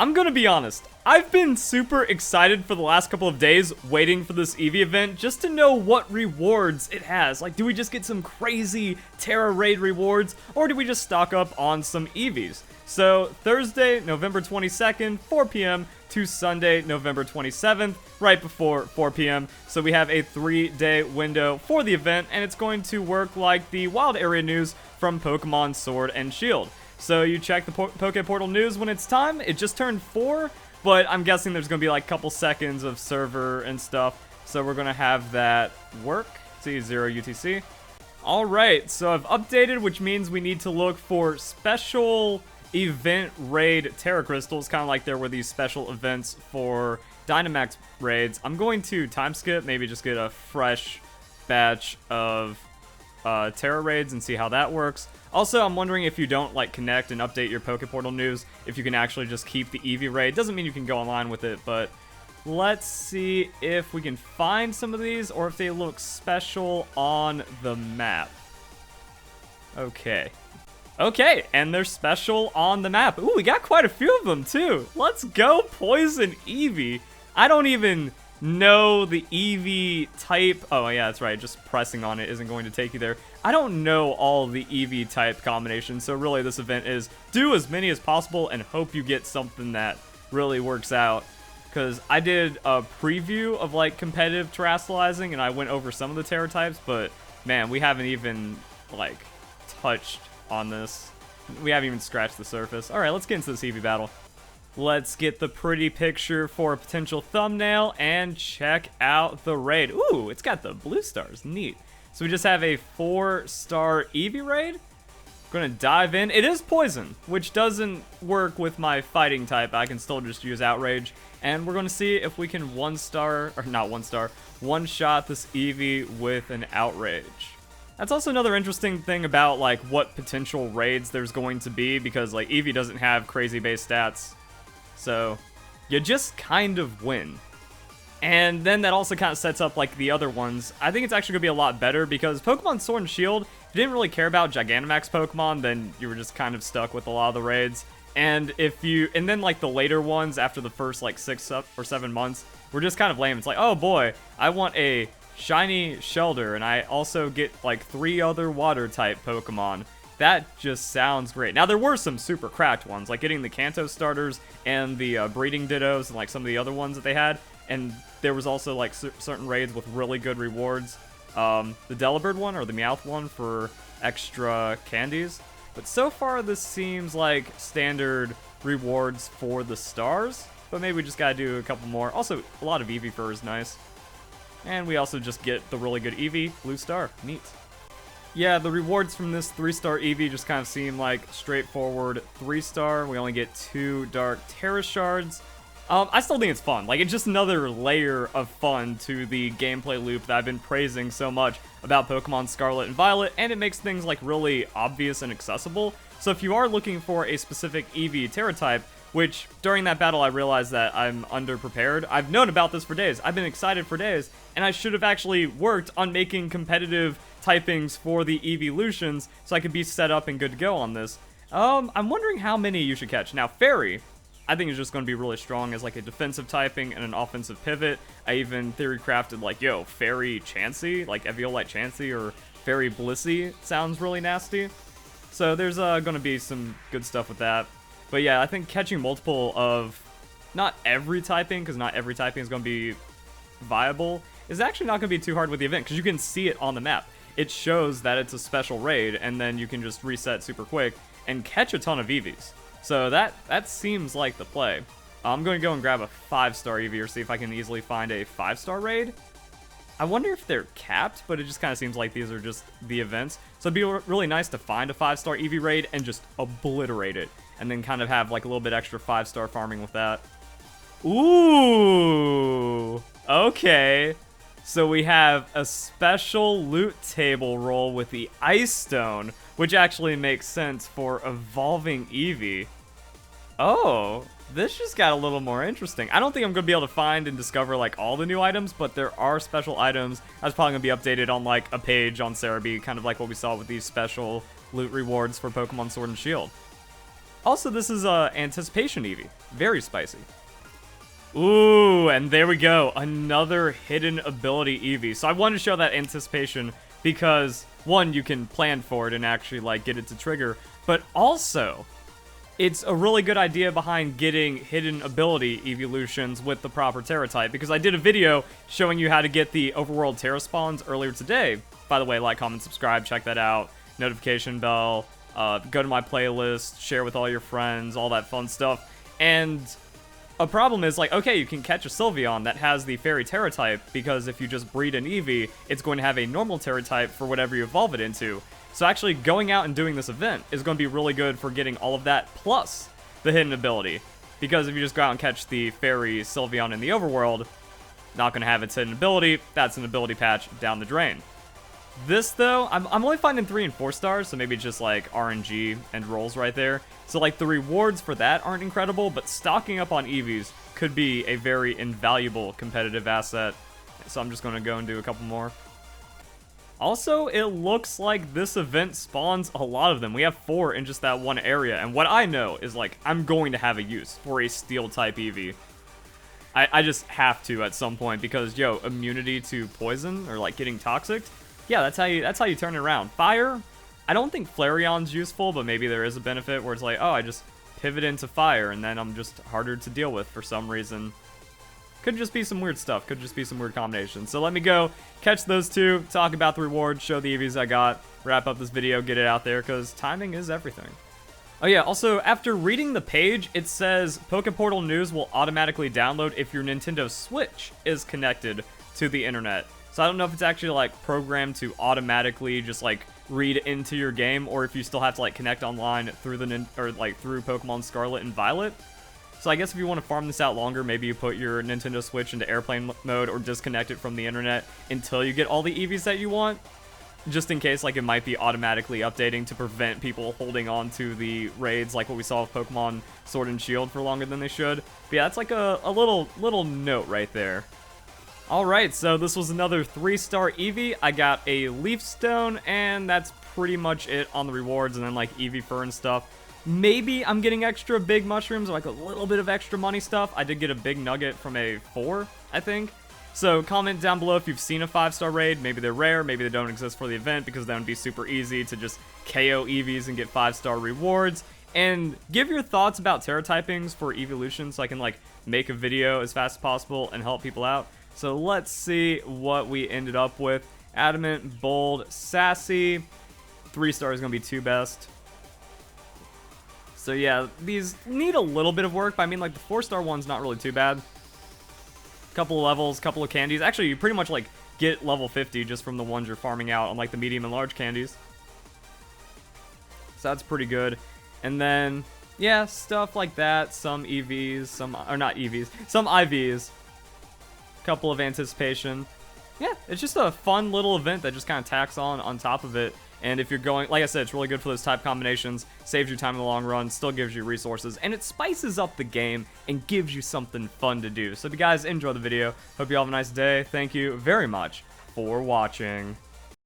I'm gonna be honest, I've been super excited for the last couple of days waiting for this Eevee event just to know what rewards it has. Like, do we just get some crazy Tera Raid rewards, or do we just stock up on some Eevees? So, Thursday, November 22nd, 4 p.m. to Sunday, November 27th, right before 4 p.m. So we have a 3-day window for the event, and it's going to work like the Wild Area news from Pokemon Sword and Shield. So you check the Poke Portal news when it's time. It just turned 4, but I'm guessing there's going to be like a couple seconds of server and stuff. So we're going to have that work. See, 0 UTC. Alright, so I've updated, which means we need to look for special Event Raid Tera Crystals, kind of like there were these special events for Dynamax raids. I'm going to time skip, maybe just get a fresh batch of Tera Raids and see how that works. Also, I'm wondering if you don't like connect and update your Poke Portal news, if you can actually just keep the Eevee Raid. Doesn't mean you can go online with it, but let's see if we can find some of these or if they look special on the map. Okay. Okay, and they're special on the map. Ooh, we got quite a few of them too. Let's go Poison Eevee. I don't even know the Eevee type. Oh yeah, that's right, just pressing on it isn't going to take you there. I don't know all the Eevee type combinations, so really this event is do as many as possible and hope you get something that really works out. Because I did a preview of like competitive terrestrializing and I went over some of the Tera types, but man, we haven't even like touched on this. We haven't even scratched the surface. Alright, let's get into this Eevee battle. Let's get the pretty picture for a potential thumbnail and check out the raid. Ooh, it's got the blue stars. Neat. So we just have a 4-star Eevee raid. Gonna dive in. It is poison, which doesn't work with my fighting type. I can still just use outrage. And we're gonna see if we can one-shot this Eevee with an outrage. That's also another interesting thing about like what potential raids there's going to be, because like Eevee doesn't have crazy base stats. So you just kind of win. And then that also kind of sets up like the other ones. I think it's actually going to be a lot better because Pokemon Sword and Shield, if you didn't really care about Gigantamax Pokemon, then you were just kind of stuck with a lot of the raids. And then like the later ones after the first like 6 or 7 months were just kind of lame. It's like, oh boy, I want a shiny Shelder and I also get like 3 other water type Pokemon. That just sounds great. Now, there were some super cracked ones, like getting the Kanto starters and the breeding Dittos and like some of the other ones that they had. And there was also like certain raids with really good rewards. The Delibird one or the Meowth one for extra candies. But so far, this seems like standard rewards for the stars. But maybe we just gotta do a couple more. Also, a lot of Eevee fur is nice. And we also just get the really good Eevee, blue star. Neat. Yeah, the rewards from this 3-star Eevee just kind of seem like straightforward 3-star. We only get 2 Dark Tera Shards. I still think it's fun. Like, it's just another layer of fun to the gameplay loop that I've been praising so much about Pokemon Scarlet and Violet, and it makes things, like, really obvious and accessible. So if you are looking for a specific Eevee Tera type, which, during that battle, I realized that I'm underprepared. I've known about this for days. I've been excited for days, and I should have actually worked on making competitive typings for the Eeveelutions so I could be set up and good to go on this. I'm wondering how many you should catch. Now, Fairy, I think is just going to be really strong as like a defensive typing and an offensive pivot. I even theory crafted like, yo, Fairy Chansey, like Eviolite Chansey or Fairy Blissey sounds really nasty. So there's going to be some good stuff with that. But yeah, I think catching multiple of not every typing, because not every typing is going to be viable, is actually not going to be too hard with the event, because you can see it on the map. It shows that it's a special raid, and then you can just reset super quick and catch a ton of Eevees. So that seems like the play. I'm going to go and grab a 5-star Eevee or see if I can easily find a 5-star raid. I wonder if they're capped, but it just kind of seems like these are just the events. So it'd be really nice to find a 5-star Eevee raid and just obliterate it. And then kind of have like a little bit extra 5-star farming with that. Ooh, okay. So we have a special loot table roll with the Ice Stone, which actually makes sense for evolving Eevee. Oh, this just got a little more interesting. I don't think I'm going to be able to find and discover like all the new items, but there are special items. That's probably going to be updated on like a page on Cerebi, kind of like what we saw with these special loot rewards for Pokemon Sword and Shield. Also, this is Anticipation Eevee. Very spicy. Ooh, and there we go. Another Hidden Ability Eevee. So I wanted to show that Anticipation because, one, you can plan for it and actually, like, get it to trigger. But also, it's a really good idea behind getting Hidden Ability Eeveelutions with the proper Tera type. Because I did a video showing you how to get the overworld Tera spawns earlier today. By the way, like, comment, subscribe, check that out. Notification bell. Go to my playlist, share with all your friends, all that fun stuff. And a problem is, like, okay, you can catch a Sylveon that has the Fairy Tera type, because if you just breed an Eevee, it's going to have a normal Tera type for whatever you evolve it into. So actually going out and doing this event is going to be really good for getting all of that, plus the Hidden Ability. Because if you just go out and catch the Fairy Sylveon in the overworld, not going to have its Hidden Ability, that's an ability patch down the drain. This, though, I'm only finding 3 and 4 stars, so maybe just, like, RNG and rolls right there. So, like, the rewards for that aren't incredible, but stocking up on Eevees could be a very invaluable competitive asset. So I'm just going to go and do a couple more. Also, it looks like this event spawns a lot of them. We have 4 in just that one area, and what I know is, like, I'm going to have a use for a Steel-type Eevee. I just have to at some point, because, yo, immunity to poison, or, like, getting toxic. Yeah, that's how you turn it around. Fire, I don't think Flareon's useful, but maybe there is a benefit where it's like, oh, I just pivot into fire, and then I'm just harder to deal with for some reason. Could just be some weird stuff. Could just be some weird combinations. So let me go catch those 2, talk about the rewards, show the Eevees I got, wrap up this video, get it out there, because timing is everything. Oh yeah, also, after reading the page, it says Pokeportal News will automatically download if your Nintendo Switch is connected to the internet. So I don't know if it's actually, like, programmed to automatically just, like, read into your game, or if you still have to, like, connect online through through Pokemon Scarlet and Violet. So I guess if you want to farm this out longer, maybe you put your Nintendo Switch into airplane mode or disconnect it from the internet until you get all the Eevees that you want. Just in case, like, it might be automatically updating to prevent people holding on to the raids, like what we saw with Pokemon Sword and Shield for longer than they should. But yeah, that's like a little note right there. Alright, so this was another 3-star Eevee. I got a Leaf Stone, and that's pretty much it on the rewards, and then, like, Eevee Fur and stuff. Maybe I'm getting extra big mushrooms, or, like, a little bit of extra money stuff. I did get a big nugget from a 4, I think. So comment down below if you've seen a 5-star raid. Maybe they're rare, maybe they don't exist for the event, because that would be super easy to just KO Eevees and get 5-star rewards. And give your thoughts about Tera typings for Eeveelution so I can, like, make a video as fast as possible and help people out. So let's see what we ended up with. Adamant, Bold, Sassy. 3-star is going to be 2 best. So yeah, these need a little bit of work, but I mean, like, the 4-star one's not really too bad. Couple of levels, couple of candies. Actually, you pretty much, like, get level 50 just from the ones you're farming out on, like, the medium and large candies. So that's pretty good. And then, yeah, stuff like that. Some EVs, some IVs. Couple of Anticipation. Yeah, it's just a fun little event that just kind of tacks on top of it. And if you're going, like I said, it's really good for those type combinations, saves you time in the long run, still gives you resources, and it spices up the game and gives you something fun to do. So if you guys enjoy the video, hope you all have a nice day. Thank you very much for watching.